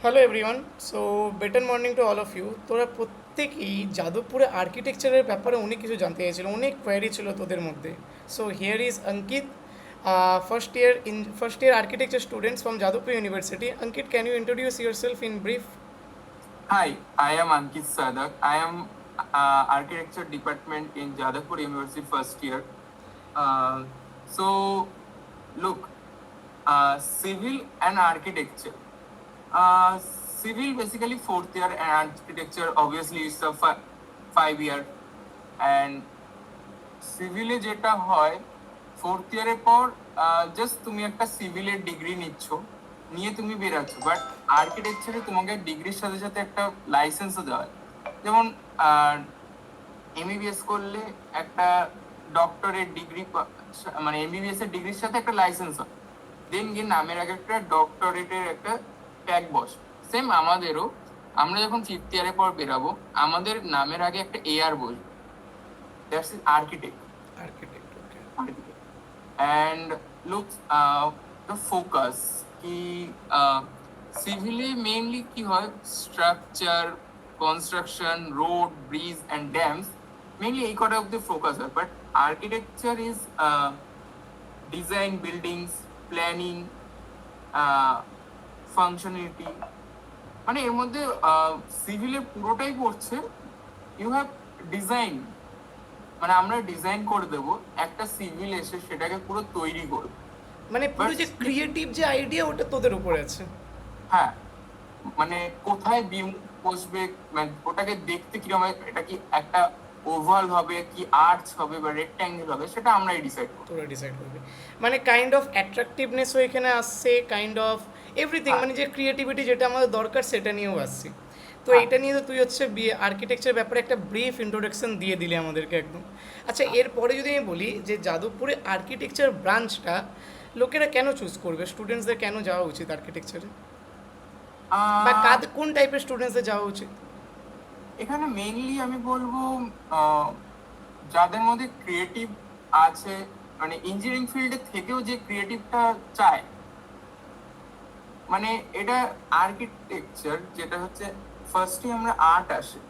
Hello everyone. So better morning to all of you. তোরা প্রত্যেকেই যাদবপুরে আর্কিটেকচারের ব্যাপারে অনেক কিছু জানতে চাইছিল, অনেক কোয়ারি ছিল তোদের মধ্যে। So here is Ankit, first year architecture students from Jadavpur university. Ankit, can you introduce yourself in brief? Hi, I am Ankit Sadak. I am architecture department in Jadavpur University first year. Uh, so, look, civil and architecture. Civil basically fourth year and architecture obviously is a 5 year. And সিভিলে যেটা হয় fourth ইয়ারের পর just তুমি একটা সিভিলের degree নিচ্ছ, নিয়ে তুমি বেরাচ্ছ। But আর্কিটেকচারে তোমাকে ডিগ্রির সাথে সাথে একটা লাইসেন্সও দেওয়া হয়। যেমন এমবিবিএস করলে একটা ডক্টরের ডিগ্রি, মানে এমবিবিএস এর ডিগ্রির সাথে একটা লাইসেন্স হয়, দেন গিয়ে নামের আগে একটা ডক্টরেটের একটা ট্যাগ বস। সেম আমাদেরও, আমরা যখন ফিফথ ইয়ারের পর বেরাবো আমাদের নামের আগে একটা এআর বসবে, that's architect. Architect, okay. And look, the focus কি সিভিলে মেইনলি কি হয়, structure, construction, road, bridge and dams, mainly এই কটা অব্দি ফোকাস হয়। But architecture is design, buildings, planning, functionality, মানে এর মধ্যে সিভিলের পুরোটাই পড়ছে। ইউ হ্যাভ ডিজাইন, মানে আমরা ডিজাইন করে দেব, একটা সিভিল এসে সেটাকে পুরো তৈরি করবে। মানে পুরো যে ক্রিয়েটিভ যে আইডিয়া ওটা তোদের উপরে আছে। হ্যাঁ, মানে কোথায় বিম বসবে, মানে ওটাকে দেখতে কিরকম, এটা কি একটা ওভাল হবে কি আর্চ হবে বা রেক্ট্যাঙ্গেল হবে, সেটা আমরাই ডিসাইড করব। তোরা ডিসাইড করবি। মানে কাইন্ড অফ অ্যাট্রাকটিভনেসও এখানে আসছে, কাইন্ড অফ এভরিথিং, মানে যে ক্রিয়েটিভিটি যেটা আমাদের দরকার সেটা নিয়েও আসছে। তো এইটা নিয়ে তো তুই হচ্ছে আর্কিটেকচার ব্যাপারে একটা ব্রিফ ইন্ট্রোডাকশন দিয়ে দিলে আমাদেরকে একদম। আচ্ছা, এরপরে যদি আমি বলি যে যাদবপুরে আর্কিটেকচার ব্রাঞ্চটা লোকেরা কেন চুজ করবে, স্টুডেন্টসদের কেন যাওয়া উচিত আর্কিটেকচারে, বা কোন টাইপের স্টুডেন্টসদের যাওয়া উচিত? এখানে মেইনলি আমি বলবো যাদের মধ্যে ক্রিয়েটিভ আছে, মানে ইঞ্জিনিয়ারিং ফিল্ডে থেকেও যে ক্রিয়েটিভটা চায়, মানে এটা আর্কিটেকচার যেটা হচ্ছে ফার্স্টে আমরা আর্ট আসে,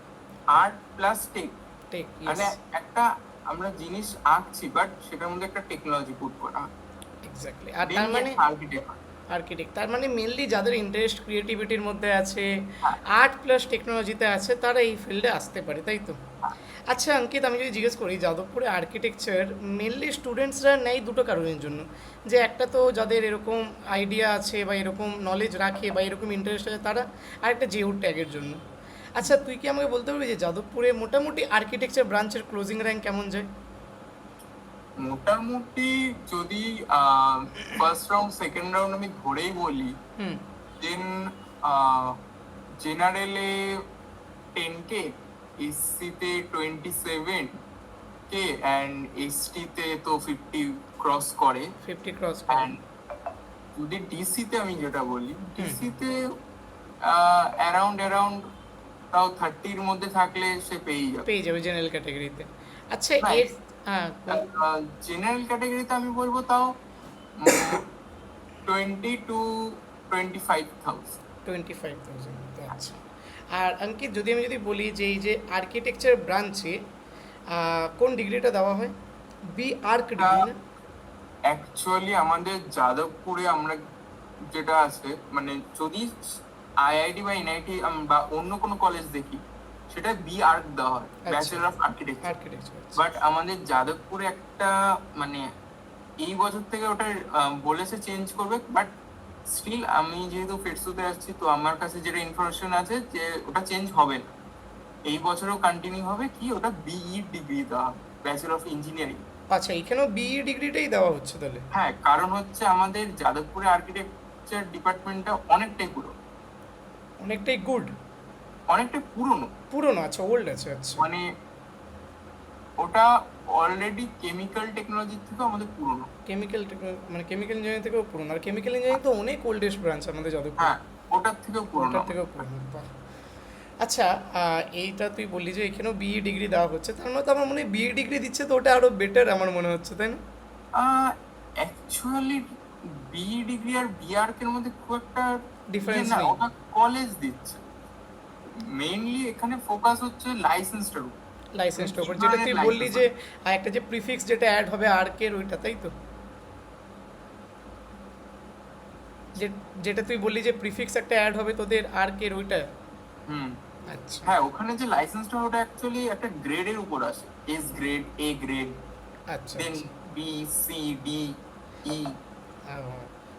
আর্ট প্লাস টেক, মানে একটা আমরা জিনিস আঁকছি বাট সেটার মধ্যে একটা টেকনোলজি পুট করা হয়। এক্স্যাক্টলি। আর তার মানে আর্কিটেক্ট, তার মানে মেনলি যাদের ইন্টারেস্ট ক্রিয়েটিভিটির মধ্যে আছে, আর্ট প্লাস টেকনোলজিতে আছে, তারা এই ফিল্ডে আসতে পারে, তাই তো? আচ্ছা অঙ্কিত, আমি যদি জিজ্ঞেস করি যাদবপুরে আর্কিটেকচার মেনলি স্টুডেন্টসরা নেয় দুটো কারণের জন্য, যে একটা তো যাদের এরকম আইডিয়া আছে বা এরকম নলেজ রাখে বা এরকম ইন্টারেস্ট আছে তারা, আর একটা জিও ট্যাগের জন্য। আচ্ছা, তুই কি আমাকে বলতে পারবি যে যাদবপুরে মোটামুটি আর্কিটেকচার ব্রাঞ্চের ক্লোজিং র্যাঙ্ক কেমন যায়? মোটামুটি যদি ফার্স্ট রাউন্ড সেকেন্ড রাউন্ড আমি ধরেই বলি, দেন জেনারেলে 10K, এসসিতে 27K অ্যান্ড এসটিতে তো 50 ক্রস করে। 50 ক্রস করে। অ্যান্ড যদি ডিসিতে আমি যেটা বলি, ডিসিতে অ্যারাউন্ড তাও 30-র মধ্যে থাকলে সে পেয়ে যাবে জেনারেল ক্যাটাগরিতে। আচ্ছা, Right. এর হ্যাঁ, জেনারেল ক্যাটাগরিতে আমি বলবো তাও 20 to 25,000। 25,000, আচ্ছা। আর অঙ্কিত, যদি বলি যে এই যে আর্কিটেকচার ব্রাঞ্চে কোন ডিগ্রিটা দেওয়া হয়? বি আর্ক ডিগ্রি না? অ্যাকচুয়ালি আমাদের যাদবপুরে আমরা যেটা আছে, মানে যদি আইআইটি বা এনআইটি বা অন্য কোনো কলেজ দেখি, সেটা বি আর্ক দেওয়া হয়, ব্যাচেলর অফ আর্কিটেকচার। বাট আমাদের যাদবপুরে একটা, মানে এই বছর থেকে ওটা বলেছে চেঞ্জ করবে, বাট স্টিল আমি যেহেতু ফেরসুতে আসছি, তো আমার কাছে যেটা ইনফরমেশন আছে যে ওটা চেঞ্জ হবে না, এই বছরও কন্টিনিউ হবে, কি ওটা বিই ডিগ্রি দেওয়া হবে, ব্যাচেলর অফ ইঞ্জিনিয়ারিং। আচ্ছা, এখানেও বিই ডিগ্রিটাই দেওয়া হচ্ছে তাহলে? হ্যাঁ, কারণ হচ্ছে আমাদের যাদবপুরে আর্কিটেকচার ডিপার্টমেন্টটা অনেকটাই পুরনো। অনেকটাই গুড? অনেকটাই পুরনো, আচ্ছা, ওল্ড আছে, আচ্ছা। মানে ওটা অলরেডি কেমিক্যাল টেকনোলজির থেকেও আমাদের পুরনো। মানে কেমিক্যাল ইঞ্জিনিয়ারিং থেকেও পুরনো? আর কেমিক্যাল ইঞ্জিনিয়ারিং তো অনেক ওল্ডেস্ট ব্রাঞ্চ আমাদের যাদবপুর। হ্যাঁ, ওটার থেকেও পুরনো। বাহ। আচ্ছা, এইটা তুই বললি যে এখানেও বিই ডিগ্রি দেওয়া হচ্ছে, তার মানে তো আমার মনে হয় বিই ডিগ্রি দিচ্ছে তো ওটা আরো বেটার আমার মনে হচ্ছে, তাই না? অ্যাকচুয়ালি বিই ডিগ্রি আর বিআরক এর মধ্যে খুব একটা Difference না, নেই। ওটা কলেজ দিচ্ছে। মেইনলি এখানে ফোকাস হচ্ছে লাইসেন্সটার উপর। লাইসেন্সটার কি উপর, যেটা ধরনের তুই বললি লাইসেন্স যে একটা যে প্রিফিক্স যেটা অ্যাড হবে আর্কের ওইটা, তাই তো? যেটা তুই বললি যে প্রিফিক্স একটা অ্যাড হবে তোদের আর্কের ওইটা। হুম আচ্ছা হ্যাঁ, ওখানে যে লাইসেন্সটা ওটা অ্যাকচুয়ালি একটা গ্রেডের উপর আসে, এস গ্রেড, এ গ্রেড, আচ্ছা দেন আচ্ছা। বি, সি, ডি, ই। ও,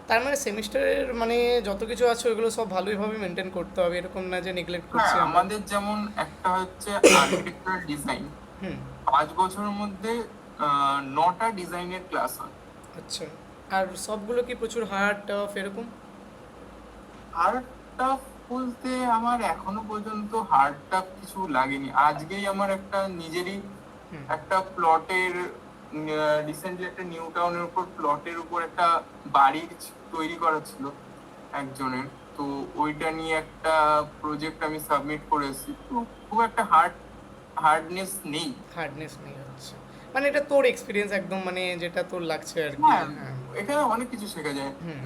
তার মানে সেমিস্টারের মানে যত কিছু আছে ওইগুলো সব ভালোইভাবে মেনটেন করতে হবে, এরকম না যে নেগলেক্ট হ্যাঁ, করছি আমরা। আমাদের যেমন একটা হচ্ছে আর্কিটেকচারাল ডিজাইন, হুম। 5 বছরের মধ্যে 9টা ডিজাইনের ক্লাস হয়। আচ্ছা, আর সবগুলো কি প্রচুর হার্ড টাফ এরকম? হার্ড টাফ বলতে আমার এখনো পর্যন্ত হার্ড টাফ কিছু লাগেনি। আজকেই আমার একটা নিজেরই হুম। একটা প্লটের, রিসেন্টলি একটা নিউ টাউনের উপর প্লটের উপর একটা বাড়ি তৈরি করা ছিল একজনের। তো ওইটা নিয়ে একটা প্রজেক্ট আমি সাবমিট করেছি। তো খুব একটা হার্ডনেস নেই। হার্ডনেস নেই, আচ্ছা। মানে এটা তোর এক্সপিরিয়েন্স একদম, মানে যেটা তোর লাগছে আর কি। হ্যাঁ, হ্যাঁ। এখানে অনেক কিছু শেখা যায়। হুম।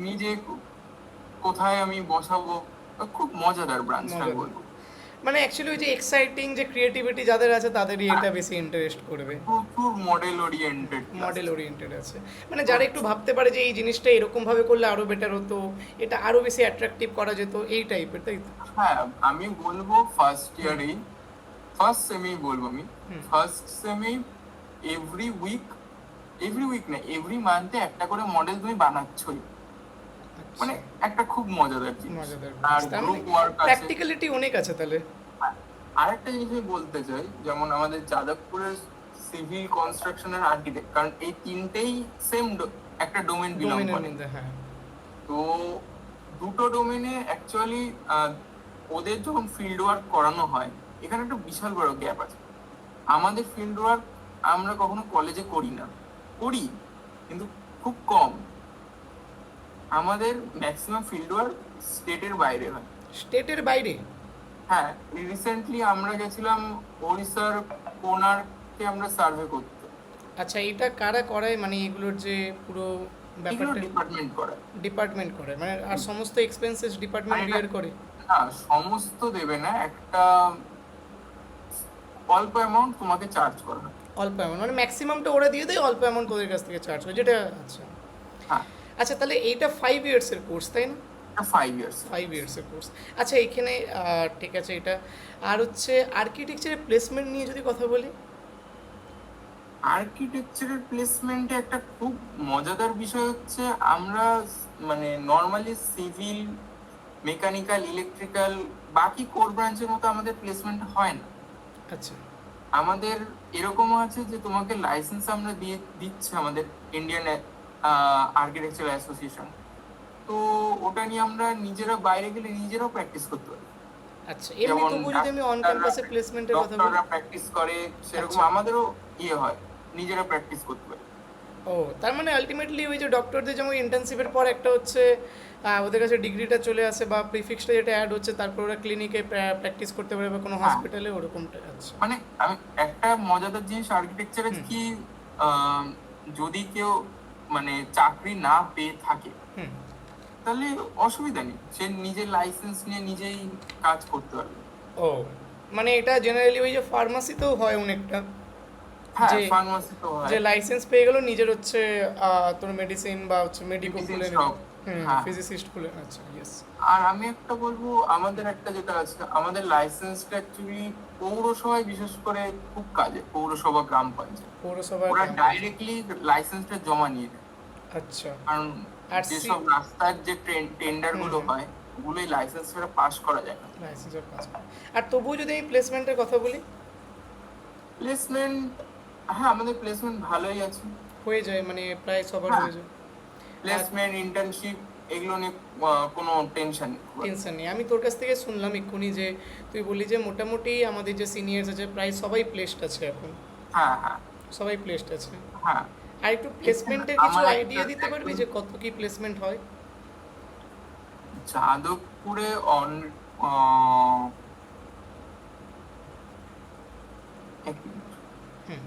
নিজে কোথায় আমি বসাবো, খুব মজাদার ব্রাঞ্চটা আমি মজাদার। বলবো। মানে অ্যাকচুয়ালি ওই যে এক্সাইটিং যে ক্রিয়েটিভিটি যাদের আছে তাদেরই এটা বেশি ইন্টারেস্ট করবে। প্রচুর model oriented class. Model oriented আছে, মানে যারা একটু ভাবতে পারে যে এই জিনিসটা এরকম ভাবে করলে আরো বেটার হতো, এটা আরো বেশি অ্যাট্রাকটিভ করা যেত, এই টাইপের, তাই তো? হ্যাঁ, আমি বলবো ফার্স্ট ইয়ারেই, ফার্স্ট সেমেই বলবো আমি, হুম। ফার্স্ট সেমেই এভরি উইক না, এভরি মান্থে একটা করে মডেল তুমি বানাচ্ছই। মানে আচ্ছা, একটা খুব মজাদার জিনিস। মজাদার আর জিনিস। তার মানে গ্রুপ ওয়ার্ক আছে। প্র্যাকটিক্যালিটি অনেক আছে তাহলে। আরেকটা জিনিস আমি বলতে চাই, যেমন আমাদের যাদবপুরের সিভিল কনস্ট্রাকশন আর আর্কিটেক্ট, কারণ এই তিনটেই সেম একটা ডোমেন বিলং ডোমেনের করে। মধ্যে, হ্যাঁ। তো দুটো ডোমেনে অ্যাকচুয়ালি ওদের যখন ফিল্ড ওয়ার্ক করানো হয়, এখানে একটা বিশাল বড় গ্যাপ আছে। আমাদের ফিল্ড ওয়ার্ক আমরা কখনো কলেজে করি না, করি কিন্তু খুব কম। আমাদের ম্যাক্সিমাম ফিল্ড ওয়ার্ক স্টেটের বাইরে হয়। স্টেটের বাইরে? হ্যাঁ, রিসেন্টলি আমরা গেছিলাম ওড়িশার কোনার্কে আমরা সার্ভে করতে। আচ্ছা, এটা কারা করায়, মানে এগুলোর যে পুরো এগুলো ব্যাপারটা? ডিপার্টমেন্ট করে। ডিপার্টমেন্ট করে মানে, আর সমস্ত এক্সপেন্সেস আর ডিপার্টমেন্ট এটা বিয়ার করে? না, সমস্ত দেবে না, একটা অল্প অ্যামাউন্ট তোমাকে চার্জ করা হয়। অল্প অ্যামাউন্ট মানে ম্যাক্সিমামটা ওরা দিয়ে দেয়, অল্প অ্যামাউন্ট তোদের কাছ থেকে চার্জ করে, যেটা আচ্ছা। হ্যাঁ, আচ্ছা, তাহলে এইটা 5 ইয়ার্সের কোর্স, তাই না? এটা 5 ইয়ার্স। 5 ইয়ার্সের কোর্স। আচ্ছা, এখানে ঠিক আছে এটা। আর হচ্ছে আর্কিটেকচারের প্লেসমেন্ট নিয়ে যদি কথা বলি। আর্কিটেকচারের প্লেসমেন্টে একটা খুব মজাদার বিষয় হচ্ছে, আমরা মানে নর্মালি সিভিল, মেকানিক্যাল, ইলেকট্রিক্যাল, বাকি কোর ব্রাঞ্চের মতো আমাদের প্লেসমেন্ট হয় না। আচ্ছা। আমাদের এরকমও আছে যে তোমাকে লাইসেন্স আমরা দিয়ে দিচ্ছে আমাদের ইন্ডিয়ান আর্কিটেকচার অ্যাসোসিয়েশন। তো ওটা নিয়ে আমরা নিজেরা বাইরে গেলে নিজেরাও প্র্যাকটিস করতে পারি। আচ্ছা, এমনি যেমন তবু যদি আমি অন ক্যাম্পাসে প্লেসমেন্টের কথা বলি। ডক্টররা প্র্যাকটিস করে, সেরকম আচ্ছা। আমাদেরও ইয়ে হয়, নিজেরা প্র্যাকটিস করতে পারি। ও, তার মানে আলটিমেটলি ওই যে ডক্টরদের যেমন ইন্টার্নশিপের পর একটা হচ্ছে ওদের কাছে ডিগ্রিটা চলে আসে বা প্রিফিক্সটা যেটা অ্যাড হচ্ছে, তারপর ওরা ক্লিনিকে প্র্যাকটিস করতে পারে বা কোনো হ্যাঁ। হসপিটালে, ওরকমটা। আচ্ছা। মানে আমি একটা মজাদার জিনিস আর্কিটেকচারে কি, যদি কেউ মানে চাকরি না পেয়ে থাকে হুম। তাহলে অসুবিধা নেই, সে নিজের লাইসেন্স নিয়ে নিজেই কাজ করতে পারবে। ও, মানে এটা জেনারেলি ওই যে ফার্মাসিতেও হয় অনেকটা, হ্যাঁ, যে ফার্মাসি তো হয়, যে লাইসেন্স পেয়ে গেল নিজের হচ্ছে তোর মেডিসিন বা হচ্ছে মেডিকো medicine খুলে shop। হুম, হ্যাঁ, ফিজিসিস্ট খুলে। আচ্ছা, ইয়েস। আর আমি একটা বলবো, আমাদের একটা যেটা আছে, আমাদের লাইসেন্সটা অ্যাকচুয়ালি পৌরসভায় বিশেষ করে খুব কাজে, পৌরসভা, গ্রাম পঞ্চায়েত, পৌরসভার ওরা গ্রাম। ডাইরেক্টলি লাইসেন্সটা জমা নিয়ে দেয়। আচ্ছা। কারণ আর যেসব রাস্তার যে টেন্ডার গুলো হুম। হয়, ওগুলোই লাইসেন্স ছাড়া পাস করা যায় না। লাইসেন্সের পাস। আর তবুও যদি আমি প্লেসমেন্টের কথা বলি। প্লেসমেন্ট, হ্যাঁ আমাদের প্লেসমেন্ট ভালোই আছে। হয়ে যায় মানে প্রায় সবার হ্যাঁ, হয়ে যায়। প্লেসমেন্ট, ইন্টার্নশিপ, এগুলো নিয়ে কোনো টেনশন নেই। টেনশন নেই। আমি তোর কাছ থেকে শুনলাম এক্ষুনি যে তুই বললি যে মোটামুটি আমাদের যে সিনিয়র্স আছে প্রায় সবাই প্লেসড আছে এখন। হ্যাঁ হ্যাঁ সবাই প্লেসড আছে। হ্যাঁ। আর একটু প্লেসমেন্টের কিছু আমার আইডিয়া একটা দিতে পারবি যে কত কি প্লেসমেন্ট হয়? যাদবপুরে এক মিনিট। হুম।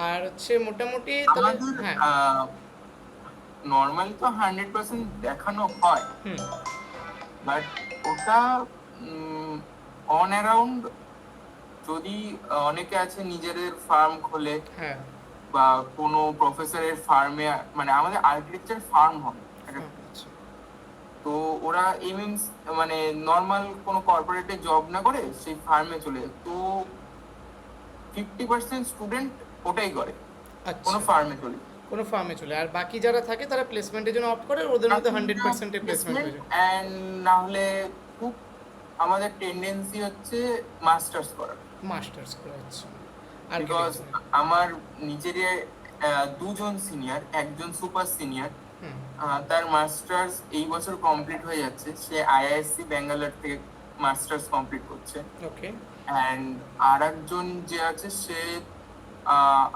আর হচ্ছে মোটামুটি তাহলে আমাদের হ্যাঁ নর্মালি তো 100% দেখানো হয়, হুম বাট ওটা অন অ্যারাউন্ড যদি অনেকে আছে নিজেদের ফার্ম খোলে হ্যাঁ বা কোনো প্রফেসরের ফার্মে, মানে আমাদের আর্কিটেকচার ফার্ম হবে একটা। আচ্ছা তো ওরা এমএমস মানে নর্মাল কোনো কর্পোরেটে জব না করে সেই ফার্মে চলে যায়। তো 50% স্টুডেন্ট ওটাই করে, কোনো আচ্ছা ফার্মে চলে যায়। কোনো ফার্মে চলে, আর বাকি যারা থাকে তারা প্লেসমেন্টের জন্য অপ্ট করে, আর ওদের মধ্যে 100% প্লেসমেন্ট হয়ে যায়। অ্যান্ড না হলে খুব আমাদের টেন্ডেন্সি হচ্ছে মাস্টার্স করার, মাস্টার্স করে আচ্ছা বিকজ আর্কিটেকচার। আমার নিজের দুজন সিনিয়র, একজন সুপার সিনিয়র, হুম তার মাস্টার্স এই বছর কমপ্লিট হয়ে যাচ্ছে। সে আইআইএসসি ব্যাঙ্গালোর থেকে মাস্টার্স কমপ্লিট করছে। ওকে অ্যান্ড আর একজন যে আছে সে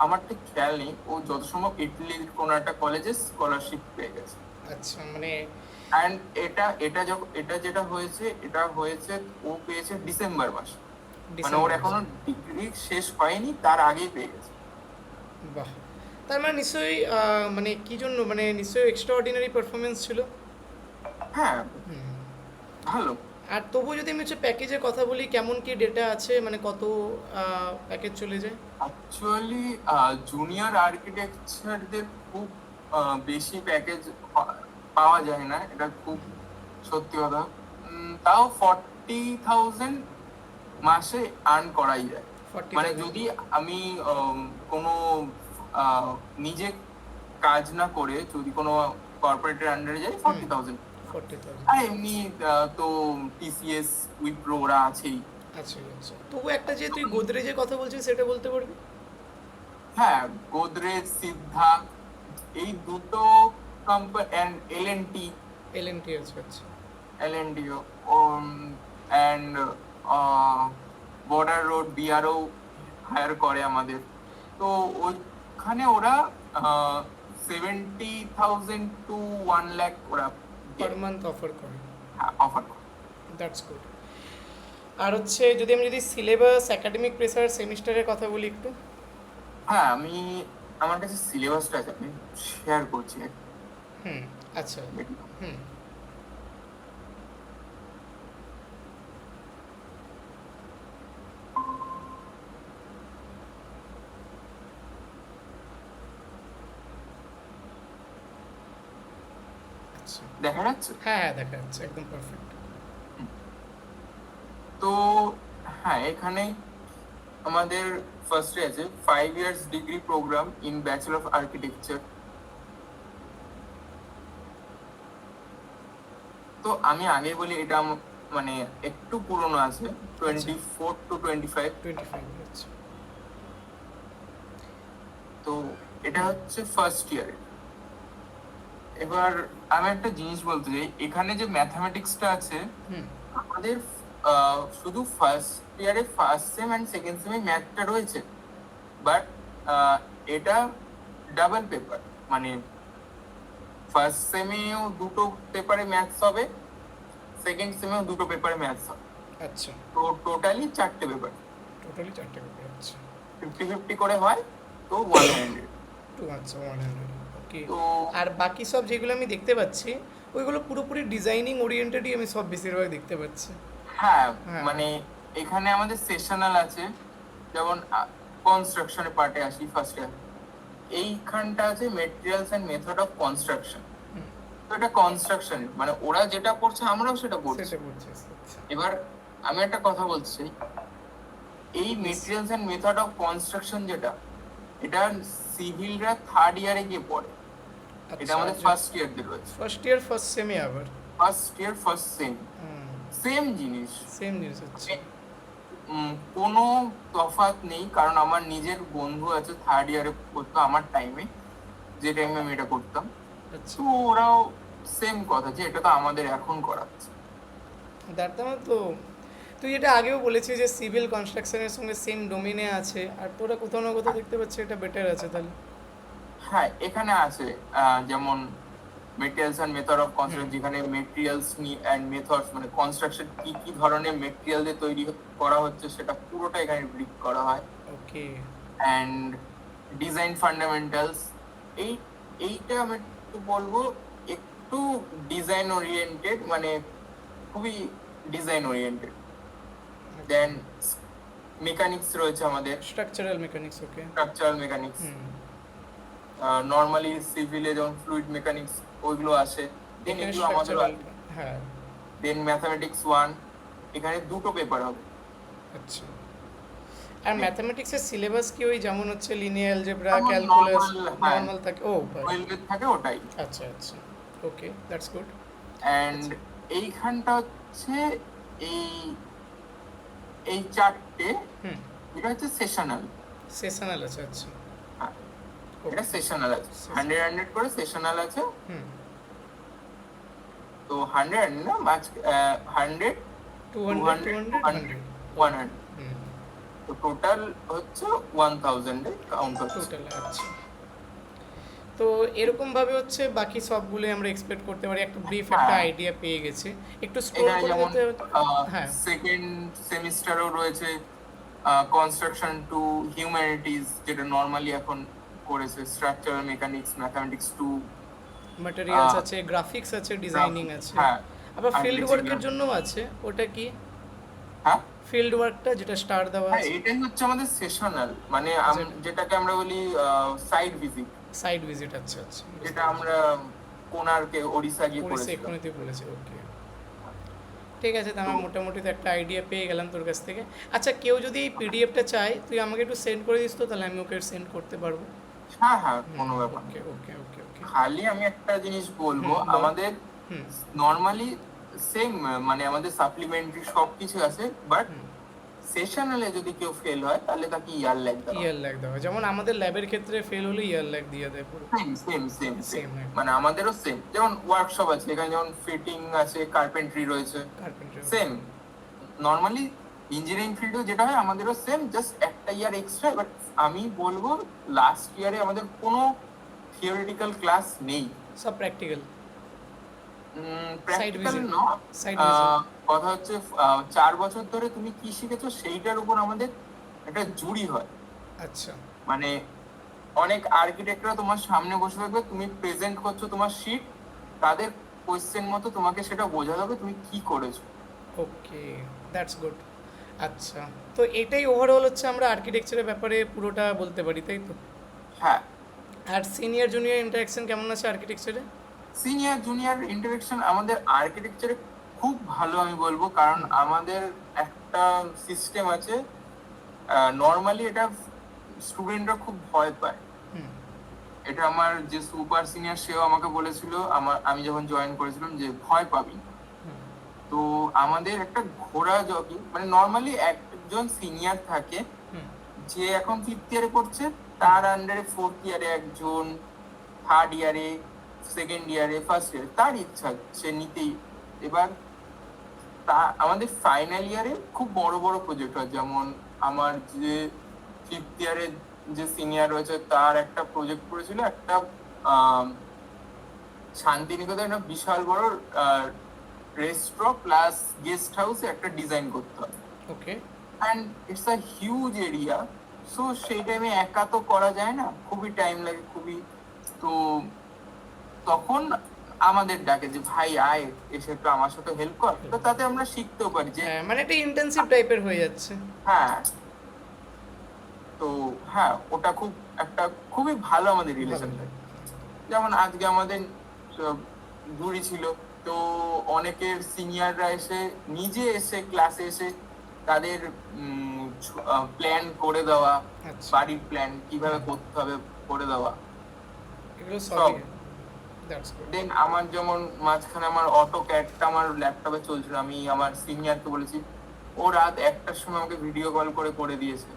আমার ঠিক খেয়াল নেই, ও যত সম্ভব ইটালির কোনো একটা কলেজে স্কলারশিপ পেয়ে গেছে। আচ্ছা মানে অ্যান্ড এটা যেটা হয়েছে, এটা হয়েছে ও পেয়েছে ডিসেম্বর মাসে, মানে ওর এখনো ডিগ্রি শেষ হয়নি, তার আগেই পেয়ে গেছে। বাহ, তার মানে নিশ্চয়ই মানে কি জন্য, মানে নিশ্চয়ই এক্সট্রা অর্ডিনারি পারফরমেন্স ছিল। হ্যাঁ, হুম। ভালো। আর তবু যদি আমি হচ্ছে প্যাকেজের কথা বলি, কেমন কি ডেটা আছে, মানে কত প্যাকেজ চলে যায়? অ্যাকচুয়ালি জুনিয়র আর্কিটেকচারদের খুব বেশি প্যাকেজ পাওয়া যায় না, এটা খুব সত্যি কথা। তাও 40,000 মাসে আর্ন করাই যায়। 40,000 মানে যদি আমি কোনো নিজে কাজ না করে যদি কোনো কর্পোরেটের আন্ডারে যাই, 40,000। 40,000 আর এমনি তো টিসিএস, উইপ্রো ওরা আছেই। আচ্ছা আচ্ছা, তবু একটা যে তুই গোদরেজের কথা বলছিস সেটা বলতে পারবি? হ্যাঁ, গোদরেজ, সিদ্ধা, এই দুটো কোম্পানি, এন্ড এলএনটি, এলএনটি আছে আচ্ছা। এলএনডিও and border road, BRO hire করে আমাদের। তো ওইখানে ওরা 70,000 to 1 lakh ওরা পার মান্থ অফার করে। অফার করে। That's good. আর হচ্ছে যদি আমি সিলেবাস, একাডেমিক প্রেসার, সেমিস্টারের কথা বলি একটু। হ্যাঁ, আমার কাছে সিলেবাসটা আছে, আমি শেয়ার করছি। হুম আচ্ছা হুম আচ্ছা দেখা যাচ্ছে? হ্যাঁ হ্যাঁ দেখা যাচ্ছে একদম পারফেক্ট। তো হ্যাঁ, এখানে আমাদের ফার্স্টে আছে 5 years degree program in bachelor of architecture. তো আমি আগে বলি, এটা মানে একটু পুরনো আছে, 24 to 25। 25 আচ্ছা তো এটা হচ্ছে ফার্স্ট ইয়ার। এবার আমি একটা জিনিস বলতে চাই, এখানে যে ম্যাথামেটিক্সটা আছে, হুম আমাদের শুধু ফার্স্ট ইয়ারে ফার্স্ট সেম অ্যান্ড সেকেন্ড সেমে ম্যাথটা রয়েছে, বাট এটা ডাবল পেপার, মানে ফার্স্ট সেমেও দুটো পেপারে ম্যাথস হবে, সেকেন্ড সেমেও দুটো পেপারে ম্যাথস হবে। আচ্ছা তো টোটালি 4টে পেপার, টোটালি 4টে পেপার আচ্ছা 50-50 করে হয়, তো 100। টু আচ্ছা 100 ওকে। তো আর বাকি সব যেগুলো আমি দেখতে পাচ্ছি ওইগুলো পুরোপুরি ডিজাইনিং ওরিয়েন্টেডই আমি সব বেশিরভাগ দেখতে পাচ্ছি। হ্যাঁ, হ্যাঁ। মানে এখানে আমাদের সেশনাল আছে, যেমন কনস্ট্রাকশনের পার্টে আসি ফার্স্টে। এইখানটা আছে materials and method of construction. হুম। তো এটা কনস্ট্রাকশন, মানে ওরা যেটা পড়ছে আমরাও সেটা পড়ছি। সেটা বলছিস আচ্ছা এবার আমি একটা কথা বলছি, এই materials and method of construction যেটা, এটা সিভিলরা থার্ড ইয়ারে গিয়ে পড়ে, এটা আমাদের ফার্স্ট ইয়ারদের রয়েছে। ফার্স্ট ইয়ার ফার্স্ট সেমে আবার ফার্স্ট ইয়ার ফার্স্ট সেম জিনিস, সেম জিনিস হচ্ছে কোনো তফাৎ নেই। কারণ আমার নিজের বন্ধু আছে থার্ড ইয়ারে করতো আমার টাইমে, যে টাইমে আমি এটা করতাম। আচ্ছা তো ওরাও সেম কথা, যে এটা তো আমাদের এখন করাচ্ছে। দাঁড়াতাম তো, তুই যেটা আগেও বলেছিস যে সিভিল কনস্ট্রাকশনের সঙ্গে সেম ডোমেনে আছে, আর তোরা কোথাও না কোথাও দেখতে পাচ্ছি এটা বেটার আছে তাহলে। হ্যাঁ, এখানে আছে যেমন materials and method of construction, যেখানে মেটেরিয়ালস এন্ড মেথডস, মানে কনস্ট্রাকশন কি কি ধরনের মেটেরিয়াল দিয়ে তৈরি করা হচ্ছে সেটা পুরোটা এখানে ব্রিক করা হয়। ওকে অ্যান্ড ডিজাইন ফান্ডামেন্টালস, এই এইটা আমি একটু বলবো একটু ডিজাইন ওরিয়েন্টেড, মানে খুবই ডিজাইন ওরিয়েন্টেড। দেন মেকানিক্স রয়েছে আমাদের, স্ট্রাকচারাল মেকানিক্স, ওকে। স্ট্রাকচারাল মেকানিক্স, নর্মালি সিভিলে যেমন ফ্লুইড মেকানিক্স ওইগুলো আসে, দেন এগুলো আমাদের, হ্যাঁ। দেন ম্যাথামেটিক্স 1, এখানে দুটো পেপার হবে। আচ্ছা, আর ম্যাথমেটিক্সের সিলেবাস কি ওই যেমন হচ্ছে লিনিয়ার অ্যালজেব্রা, যেমন ক্যালকুলাস, normal, হ্যাঁ, নরমাল থাকে? ও ভাই, 12 থাকে ওটাই। আচ্ছা আচ্ছা, ওকে, দ্যাটস গুড। অ্যান্ড এইখানটা হচ্ছে এই এই চারটে, হুম, এটা হচ্ছে সেশনাল। সেশনাল আছে, আচ্ছা। এটা সেশনাল আছে, 100 করে সেশনাল আছে। হুম, তো 100 না, 100, 200, 100, 100, হুম, তো টোটাল হচ্ছে 1000 কাউন্ট হচ্ছে। টোটাল, আচ্ছা। তো এরকম ভাবে হচ্ছে বাকি সবগুলো আমরা এক্সপেক্ট করতে পারি, একটা ব্রিফ একটা হ্যাঁ। আইডিয়া পেয়ে গেছি, একটু স্ক্রল এখানে করে যেমন যেতে। হ্যাঁ, সেকেন্ড সেমিস্টারও রয়েছে কনস্ট্রাকশন টু হিউম্যানিটিজ, যেটা নর্মালি এখন করেছে, স্ট্রাকচারাল মেকানিক্স, ম্যাথামেটিক্স 2, ম্যাটেরিয়ালস আছে, গ্রাফিক্স আছে, ডিজাইনিং আছে, হ্যাঁ, আবার ফিল্ড architecture ওয়ার্কের graphics। জন্যও আছে। ওটা কি হ্যাঁ ফিল্ড ওয়ার্কটা যেটা স্টার দেওয়া হ্যাঁ, আছে? এটাই হচ্ছে আমাদের সেশনাল, মানে যেটাকে আমরা বলি সাইড ভিজিট, সাইড ভিজিট, আচ্ছা আচ্ছা, যেটা আমরা কোনারকে ওড়িশা গিয়ে করেছে, করেছিলাম। এক্ষুনি তুই বলেছে, ওকে। ঠিক আছে, তো আমার মোটামুটি তো একটা আইডিয়া পেয়ে গেলাম তোর কাছ থেকে। আচ্ছা, কেউ যদি এই পিডিএফটা চায়, তুই আমাকে একটু সেন্ড করে দিস, তো তাহলে আমি ওকে সেন্ড করতে পারবো। হ্যাঁ হ্যাঁ, কোনো ব্যাপার না। ওকে ওকে ওকে ওকে। খালি আমি একটা জিনিস বলবো, হুম, বল। আমাদের হুম নর্মালি সেম, মানে আমাদের সাপ্লিমেন্টারি সব কিছু আছে, বাট হুম, সেশনালে যদি কেউ ফেল হয় তাহলে তাকে ইয়ার লাগবে। ইয়ার ল্যাগ দেওয়া হয়। যেমন আমাদের ল্যাবের ক্ষেত্রে ফেল হলে ইয়ার ল্যাগ দিয়ে দেয় পুরো। Same same same same, Same, মানে আমাদেরও সেম, যেমন ওয়ার্কশপ আছে এখানে, যেমন ফিটিং আছে, কার্পেন্ট্রি রয়েছে, কার্পেন্টার। সেম। নর্মালি ইঞ্জিনিয়ারিং ফিল্ডেও যেটা হয় আমাদেরও সেম, জাস্ট একটা ইয়ার এক্সট্রা। বাট আমি বলবো লাস্ট ইয়ারে আমাদের কোনো থিওরিটিক্যাল ক্লাস নেই, সব প্র্যাকটিক্যাল। Practical visit. নয়। Side visit. কথা হচ্ছে 4 বছর ধরে তুমি কি শিখেছো সেইটার উপর আমাদের একটা জুরি হয়। আচ্ছা, মানে অনেক আর্কিটেক্টরা তোমার সামনে বসে থাকবে, তুমি প্রেজেন্ট করছো তোমার শিট, তাদের কোয়েশ্চেন মতো তোমাকে সেটা বোঝাতে হবে তুমি কি করেছো। ওকে, দ্যাটস গুড। আচ্ছা, তো এটাই ওভারঅল হচ্ছে আমরা আর্কিটেকচারের ব্যাপারে পুরোটা বলতে পারি, তাই তো? হ্যাঁ, আর সিনিয়র জুনিয়র ইন্টারাকশন কেমন আছে আর্কিটেকচারে? সিনিয়র জুনিয়র ইন্টারেকশন আমাদের আর্কিটেকচারে খুব ভালো আমি বলবো, কারণ আমাদের একটা সিস্টেম আছে। নর্মালি এটা স্টুডেন্টরা খুব ভয় পায়। হুম, এটা আমার যে সুপার সিনিয়র সেও আমাকে বলেছিল, আমি যখন জয়েন করেছিলাম, যে ভয় পাবি। হুম, তো আমাদের একটা ঘোড়া জগি, মানে নর্মালি একজন সিনিয়র থাকে, হুম, যে এখন 5th ইয়ারে পড়ছে, তার আন্ডারে 4th ইয়ারে একজন, 3rd ইয়ারে, 2nd ইয়ারে, 1st ইয়ারে, তার ইচ্ছা সে নিতেই। এবার আমাদের ফাইনাল ইয়ারে খুব বড় বড় প্রজেক্ট হয়, যেমন আমার যে 5th ইয়ারে যে সিনিয়র রয়েছে, তার একটা প্রজেক্ট করেছিল, একটা শান্তিনিকেতনে একটা বিশাল বড় রেস্টুরেন্ট প্লাস গেস্ট হাউস একটা ডিজাইন করতে হবে। Okay, and it's a huge area. So সেই টাইমে একা তো করা যায় না, খুবই টাইম লাগে, খুবই। তো তখন আমাদের ডাকে যে ভাই আয়, এসে একটু আমার সাথে হেল্প কর, তো তাতে আমরা শিখতেও পারি যে হ্যাঁ, মানে একটা ইন্টেন্সিভ টাইপের হয়ে যাচ্ছে। হ্যাঁ। তো হ্যাঁ, ওটা খুবই ভালো আমাদের রিলেশন ভালো। থাকে। যেমন আজকে আমাদের জুরি ছিল, তো অনেকের সিনিয়ররা নিজে এসে ক্লাসে এসে তাদের প্ল্যান করে দেওয়া, আচ্ছা, বাড়ির প্ল্যান কিভাবে করতে হবে করে দেওয়া। এগুলো সব। সবই, দ্যাটস গুড। দেন আমার যেমন মাঝখানে আমার অটো ক্যাডটা আমার ল্যাপটপে চলছিল, আমি আমার সিনিয়রকে বলেছি, ও রাত 1টার সময় আমাকে ভিডিও কল করে দিয়েছে।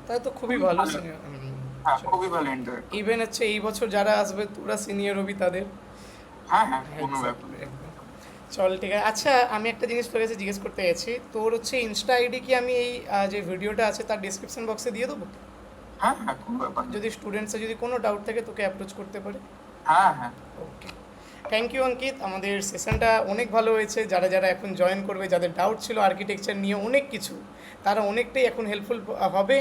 তাই তো খুবই ভালো সিনিয়র। হ্যাঁ, খুবই ভালো এন্টার। ইভেন হচ্ছে এই বছর যারা আসবে তোরা সিনিয়র হবি তাদের। হ্যাঁ হ্যাঁ, কোনো ব্যাপার নেই। একদম। চল, ঠিক আছে। আচ্ছা, আমি একটা জিনিস তোর কাছে জিজ্ঞেস করতে গেছি, তোর হচ্ছে ইনস্টা আইডি কি আমি এই যে ভিডিওটা আছে তার ডিসক্রিপশন বক্সে দিয়ে দেবো? হ্যাঁ হ্যাঁ, কোনো ব্যাপার নেই। যদি স্টুডেন্টসে যদি কোনো ডাউট থাকে তোকে অ্যাপ্রোচ করতে পারে। হ্যাঁ হ্যাঁ, ওকে, থ্যাংক ইউ অঙ্কিত। আমাদের সেশনটা অনেক ভালো হয়েছে। যারা যারা এখন জয়েন করবে, যাদের ডাউট ছিল আর্কিটেকচার নিয়ে অনেক কিছু, তারা অনেকটাই এখন হেল্পফুল হবে।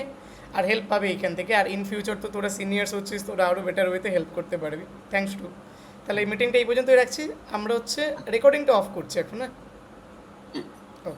আর হেল্প পাবে এইখান থেকে। আর ইন ফিউচার তো তোরা সিনিয়র্স হচ্ছিস, তোরা আরও বেটার ওয়েতে হেল্প করতে পারবি। Thanks to. তাহলে এই মিটিংটা এই পর্যন্তই রাখছি। আমরা হচ্ছে রেকর্ডিংটা অফ করছি এখন, হ্যাঁ।